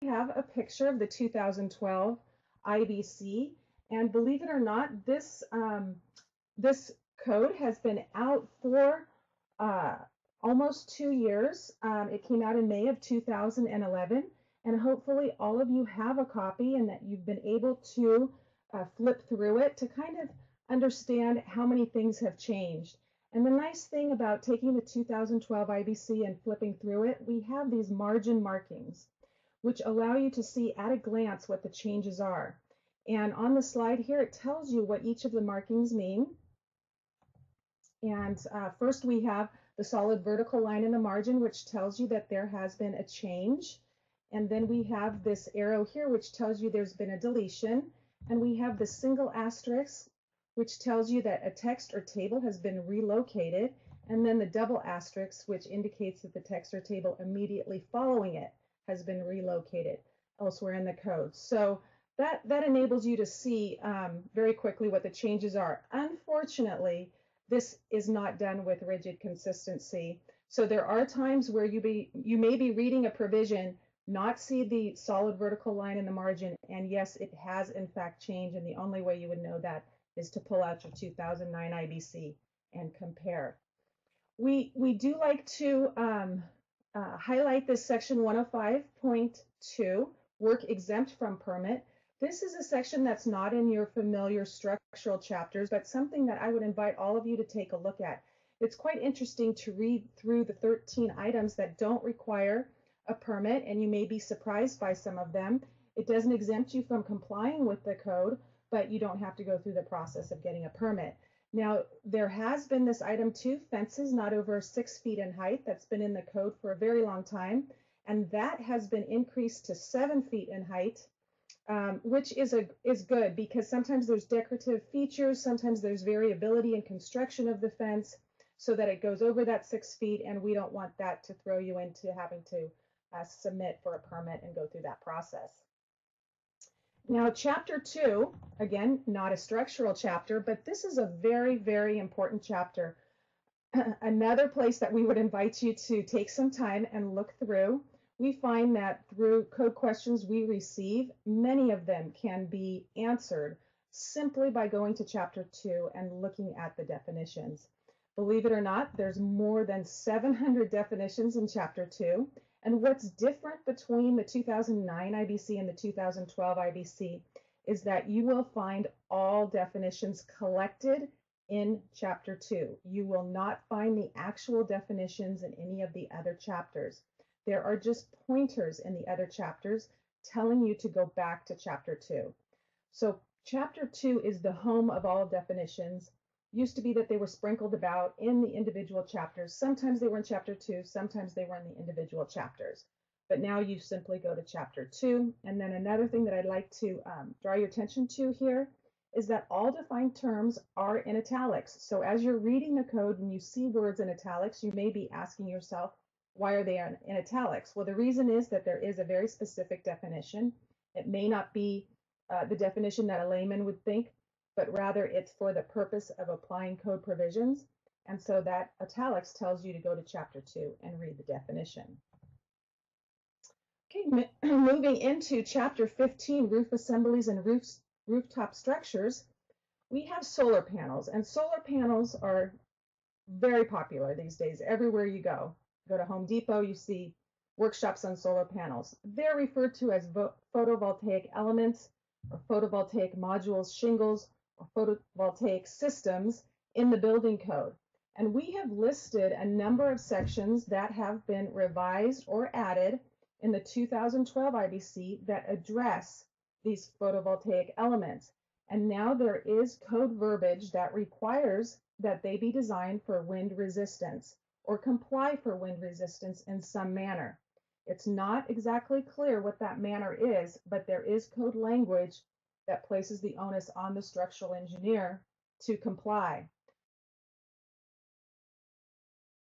have a picture of the 2012 IBC, and believe it or not, this code has been out for uh, almost 2 years. It came out in May of 2011, and hopefully all of you have a copy and that you've been able to flip through it to kind of understand how many things have changed. And the nice thing about taking the 2012 IBC and flipping through it, we have these margin markings, which allow you to see at a glance what the changes are. And on the slide here, it tells you what each of the markings mean. And first we have the solid vertical line in the margin, which tells you that there has been a change. And then we have this arrow here, which tells you there's been a deletion. And we have the single asterisk, which tells you that a text or table has been relocated. And then the double asterisk, which indicates that the text or table immediately following it has been relocated elsewhere in the code. So that enables you to see very quickly what the changes are. Unfortunately, this is not done with rigid consistency. So there are times where you may be reading a provision, not see the solid vertical line in the margin, and yes, it has in fact changed, and the only way you would know that is to pull out your 2009 IBC and compare. We do like to highlight this section 105.2, Work Exempt from Permit. This is a section that's not in your familiar structural chapters, but something that I would invite all of you to take a look at. It's quite interesting to read through the 13 items that don't require a permit, and you may be surprised by some of them. It doesn't exempt you from complying with the code, but you don't have to go through the process of getting a permit. Now, there has been this item 2, fences not over 6 feet in height. That's been in the code for a very long time, and that has been increased to 7 feet in height, which is good because sometimes there's decorative features, sometimes there's variability in construction of the fence so that it goes over that 6 feet, and we don't want that to throw you into having to submit for a permit and go through that process. Now, chapter 2, again, not a structural chapter, but this is a very, very important chapter. Another place that we would invite you to take some time and look through. We find that through code questions we receive, many of them can be answered simply by going to chapter 2 and looking at the definitions. Believe it or not, there's more than 700 definitions in chapter 2. And what's different between the 2009 IBC and the 2012 IBC is that you will find all definitions collected in chapter 2. You will not find the actual definitions in any of the other chapters. There are just pointers in the other chapters telling you to go back to chapter 2. So chapter 2 is the home of all definitions. Used to be that they were sprinkled about in the individual chapters. Sometimes they were in chapter 2, sometimes they were in the individual chapters. But now you simply go to chapter 2. And then another thing that I'd like to draw your attention to here is that all defined terms are in italics. So as you're reading the code and you see words in italics, you may be asking yourself, why are they in italics? Well, the reason is that there is a very specific definition. It may not be the definition that a layman would think, but rather it's for the purpose of applying code provisions. And so that italics tells you to go to chapter 2 and read the definition. Okay, moving into chapter 15, roof assemblies and rooftop structures, we have solar panels, and solar panels are very popular these days. Everywhere you go to Home Depot, you see workshops on solar panels. They're referred to as photovoltaic elements or photovoltaic modules, shingles, or photovoltaic systems in the building code. And we have listed a number of sections that have been revised or added in the 2012 IBC that address these photovoltaic elements. And now there is code verbiage that requires that they be designed for wind resistance or comply for wind resistance in some manner. It's not exactly clear what that manner is, but there is code language that places the onus on the structural engineer to comply.